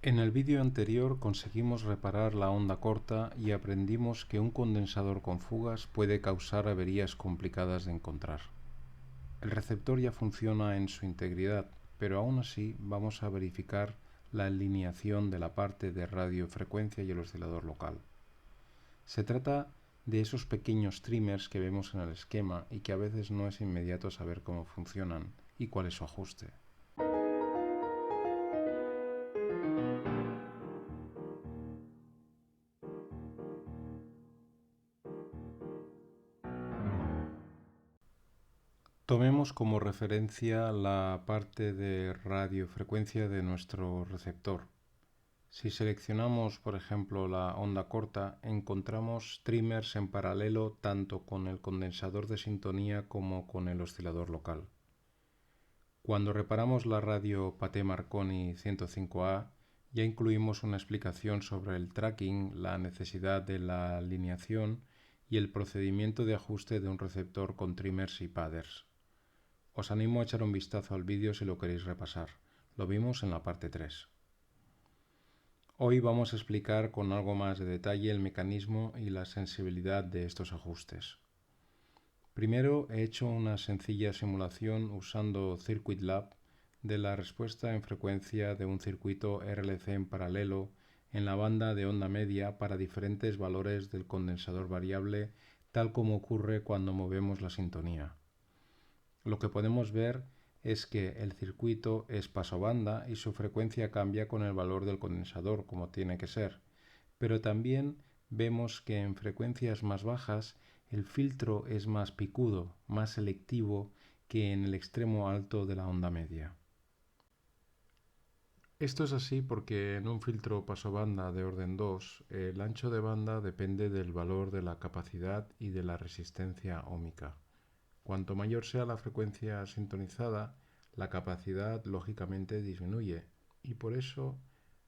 En el vídeo anterior conseguimos reparar la onda corta y aprendimos que un condensador con fugas puede causar averías complicadas de encontrar. El receptor ya funciona en su integridad, pero aún así vamos a verificar la alineación de la parte de radiofrecuencia y el oscilador local. Se trata de esos pequeños trimmers que vemos en el esquema y que a veces no es inmediato saber cómo funcionan y cuál es su ajuste. Tomemos como referencia la parte de radiofrecuencia de nuestro receptor. Si seleccionamos, por ejemplo, la onda corta, encontramos trimmers en paralelo tanto con el condensador de sintonía como con el oscilador local. Cuando reparamos la radio Pathé Marconi 105A, ya incluimos una explicación sobre el tracking, la necesidad de la alineación y el procedimiento de ajuste de un receptor con trimmers y padders. Os animo a echar un vistazo al vídeo si lo queréis repasar. Lo vimos en la parte 3. Hoy vamos a explicar con algo más de detalle el mecanismo y la sensibilidad de estos ajustes. Primero he hecho una sencilla simulación usando CircuitLab de la respuesta en frecuencia de un circuito RLC en paralelo en la banda de onda media para diferentes valores del condensador variable, tal como ocurre cuando movemos la sintonía. Lo que podemos ver es que el circuito es pasobanda y su frecuencia cambia con el valor del condensador, como tiene que ser. Pero también vemos que en frecuencias más bajas el filtro es más picudo, más selectivo que en el extremo alto de la onda media. Esto es así porque en un filtro pasobanda de orden 2, el ancho de banda depende del valor de la capacidad y de la resistencia óhmica. Cuanto mayor sea la frecuencia sintonizada, la capacidad lógicamente disminuye y por eso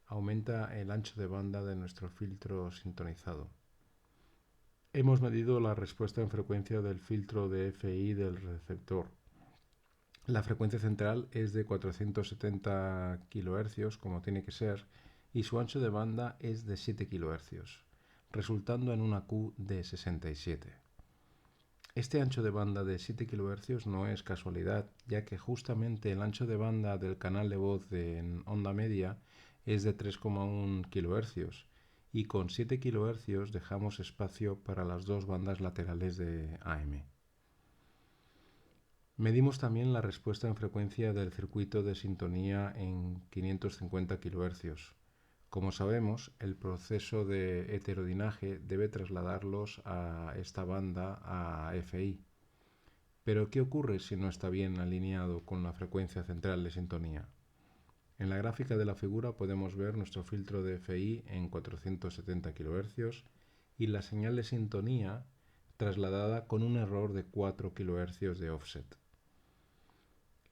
aumenta el ancho de banda de nuestro filtro sintonizado. Hemos medido la respuesta en frecuencia del filtro de FI del receptor. La frecuencia central es de 470 kHz, como tiene que ser, y su ancho de banda es de 7 kHz, resultando en una Q de 67. Este ancho de banda de 7 kHz no es casualidad, ya que justamente el ancho de banda del canal de voz en onda media es de 3,1 kHz y con 7 kHz dejamos espacio para las dos bandas laterales de AM. Medimos también la respuesta en frecuencia del circuito de sintonía en 550 kHz. Como sabemos, el proceso de heterodinaje debe trasladarlos a esta banda a FI. Pero ¿qué ocurre si no está bien alineado con la frecuencia central de sintonía? En la gráfica de la figura podemos ver nuestro filtro de FI en 470 kHz y la señal de sintonía trasladada con un error de 4 kHz de offset.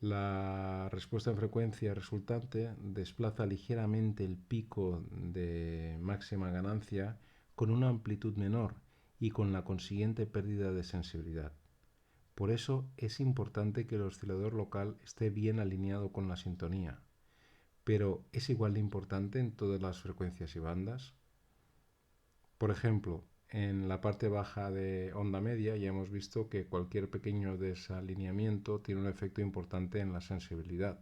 La respuesta en frecuencia resultante desplaza ligeramente el pico de máxima ganancia con una amplitud menor y con la consiguiente pérdida de sensibilidad. Por eso es importante que el oscilador local esté bien alineado con la sintonía. Pero ¿es igual de importante en todas las frecuencias y bandas? Por ejemplo, en la parte baja de onda media ya hemos visto que cualquier pequeño desalineamiento tiene un efecto importante en la sensibilidad.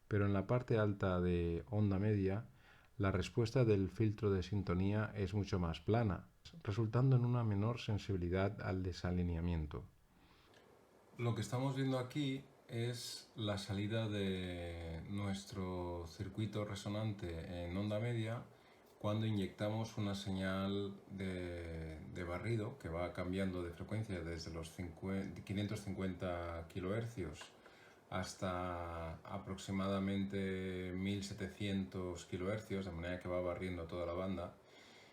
Pero en la parte alta de onda media, la respuesta del filtro de sintonía es mucho más plana, resultando en una menor sensibilidad al desalineamiento. Lo que estamos viendo aquí es la salida de nuestro circuito resonante en onda media cuando inyectamos una señal de barrido que va cambiando de frecuencia desde los 550 kHz hasta aproximadamente 1700 kHz, de manera que va barriendo toda la banda.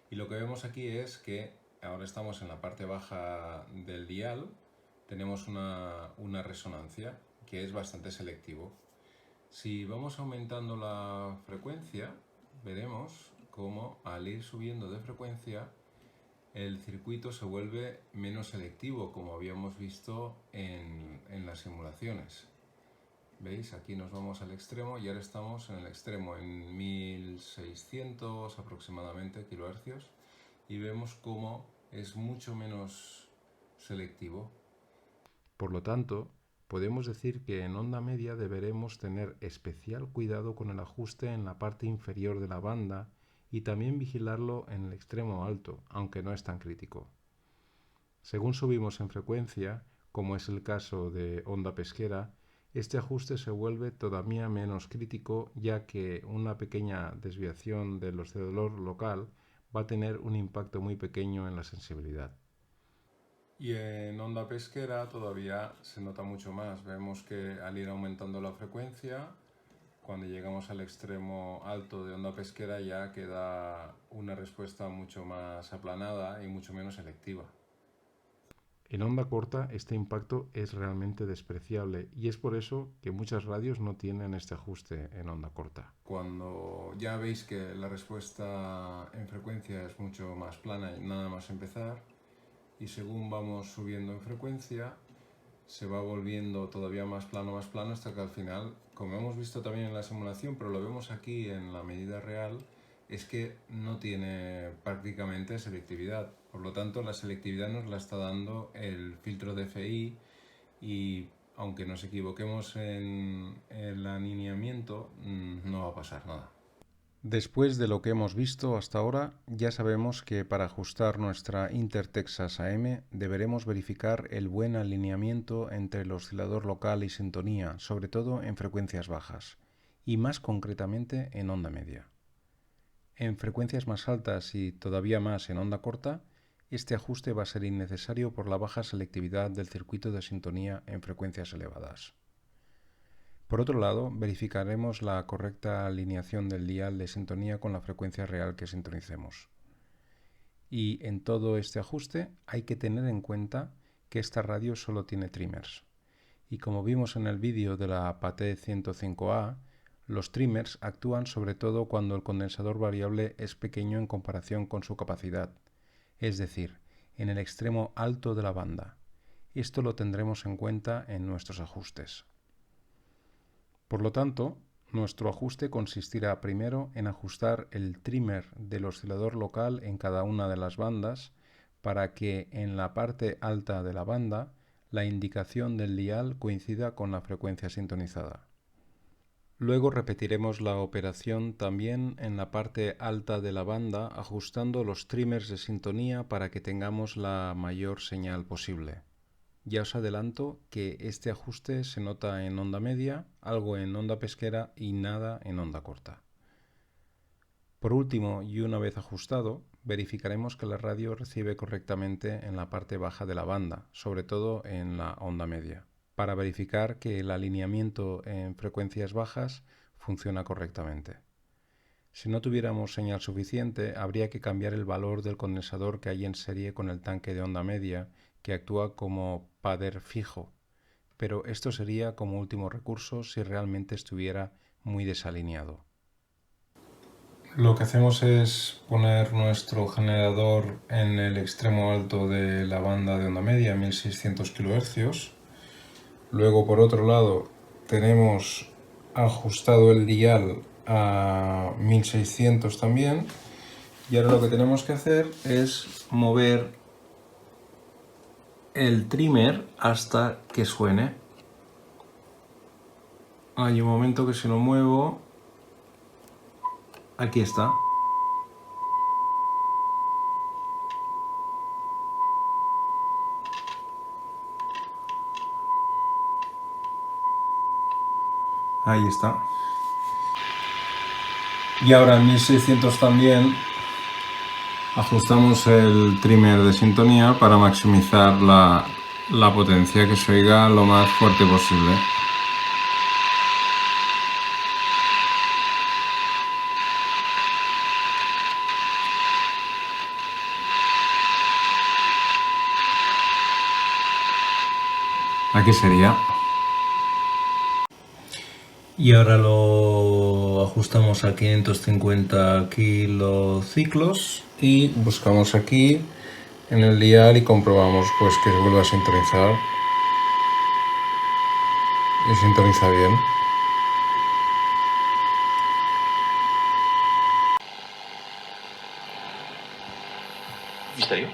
Y lo que vemos aquí es que ahora estamos en la parte baja del dial, tenemos una resonancia que es bastante selectivo. Si vamos aumentando la frecuencia, veremos cómo al ir subiendo de frecuencia el circuito se vuelve menos selectivo, como habíamos visto en las simulaciones. ¿Veis? Aquí nos vamos al extremo y ahora estamos en el extremo, en 1600 aproximadamente kilohercios, y vemos cómo es mucho menos selectivo. Por lo tanto, podemos decir que en onda media deberemos tener especial cuidado con el ajuste en la parte inferior de la banda y también vigilarlo en el extremo alto, aunque no es tan crítico. Según subimos en frecuencia, como es el caso de onda pesquera, este ajuste se vuelve todavía menos crítico, ya que una pequeña desviación del oscilador local va a tener un impacto muy pequeño en la sensibilidad. Y en onda pesquera todavía se nota mucho más. Vemos que al ir aumentando la frecuencia, cuando llegamos al extremo alto de onda pesquera ya queda una respuesta mucho más aplanada y mucho menos selectiva. En onda corta este impacto es realmente despreciable y es por eso que muchas radios no tienen este ajuste en onda corta. Cuando ya veis que la respuesta en frecuencia es mucho más plana y nada más empezar, y según vamos subiendo en frecuencia se va volviendo todavía más plano hasta que al final, como hemos visto también en la simulación, pero lo vemos aquí en la medida real, es que no tiene prácticamente selectividad. Por lo tanto, la selectividad nos la está dando el filtro DFI y aunque nos equivoquemos en el alineamiento, no va a pasar nada. Después de lo que hemos visto hasta ahora, ya sabemos que para ajustar nuestra Intertexas AM deberemos verificar el buen alineamiento entre el oscilador local y sintonía, sobre todo en frecuencias bajas, y más concretamente en onda media. En frecuencias más altas y todavía más en onda corta, este ajuste va a ser innecesario por la baja selectividad del circuito de sintonía en frecuencias elevadas. Por otro lado, verificaremos la correcta alineación del dial de sintonía con la frecuencia real que sintonicemos. Y en todo este ajuste hay que tener en cuenta que esta radio solo tiene trimmers. Y como vimos en el vídeo de la PATE 105A, los trimmers actúan sobre todo cuando el condensador variable es pequeño en comparación con su capacidad, es decir, en el extremo alto de la banda. Esto lo tendremos en cuenta en nuestros ajustes. Por lo tanto, nuestro ajuste consistirá primero en ajustar el trimmer del oscilador local en cada una de las bandas para que en la parte alta de la banda la indicación del dial coincida con la frecuencia sintonizada. Luego repetiremos la operación también en la parte alta de la banda ajustando los trimmers de sintonía para que tengamos la mayor señal posible. Ya os adelanto que este ajuste se nota en onda media, algo en onda pesquera y nada en onda corta. Por último, y una vez ajustado, verificaremos que la radio recibe correctamente en la parte baja de la banda, sobre todo en la onda media, para verificar que el alineamiento en frecuencias bajas funciona correctamente. Si no tuviéramos señal suficiente, habría que cambiar el valor del condensador que hay en serie con el tanque de onda media, que actúa como pader fijo, pero esto sería como último recurso si realmente estuviera muy desalineado. Lo que hacemos es poner nuestro generador en el extremo alto de la banda de onda media, 1600 kHz. Luego, por otro lado, tenemos ajustado el dial a 1600 también. Y ahora lo que tenemos que hacer es mover el trimmer hasta que suene. Hay un momento que si lo muevo, aquí está. Ahí está. Y ahora en 1600 también ajustamos el trimmer de sintonía para maximizar la potencia, que se oiga lo más fuerte posible. Aquí sería. Y ahora lo ajustamos a 550 kilociclos y buscamos aquí en el dial y comprobamos pues que se vuelva a sintonizar. y sintoniza bien. Misterio.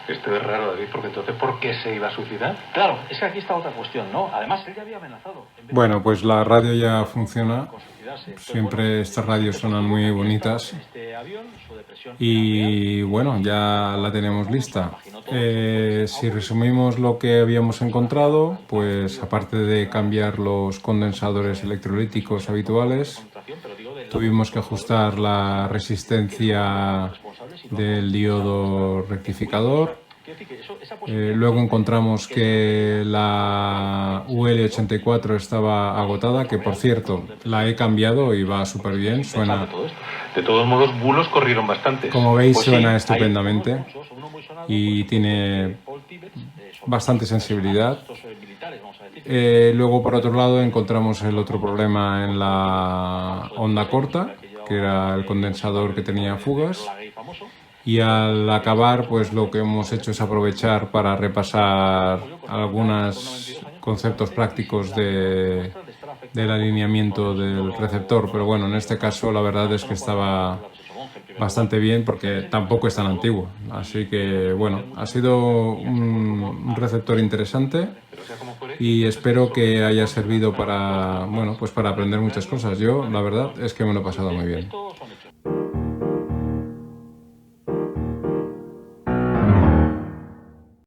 Esto es raro, David, porque entonces, ¿por qué se iba a suicidar? Claro, es que aquí está otra cuestión, ¿no? Además, él ya había amenazado. Bueno, pues la radio ya funciona. Con suicidarse. Entonces, Siempre bueno, estas radios suenan muy positivo, bonitas. en este avión, su depresión Y era real. bueno, ya la tenemos lista. Si resumimos lo que habíamos encontrado, pues aparte de cambiar los condensadores electrolíticos habituales, tuvimos que ajustar la resistencia del diodo rectificador. Luego encontramos que la UL84 estaba agotada, que por cierto la he cambiado y va súper bien, suena, De todos modos, bulos corrieron bastantes. como veis, Pues sí, suena hay estupendamente y tiene bastante sensibilidad. Luego, por otro lado, encontramos el otro problema en la onda corta, que era el condensador que tenía fugas. Y al acabar, pues lo que hemos hecho es aprovechar para repasar algunos conceptos prácticos del alineamiento del receptor. Pero bueno, en este caso la verdad es que estaba bastante bien porque tampoco es tan antiguo. Así que bueno, ha sido un receptor interesante y espero que haya servido para, bueno, pues para aprender muchas cosas. Yo la verdad es que me lo he pasado muy bien.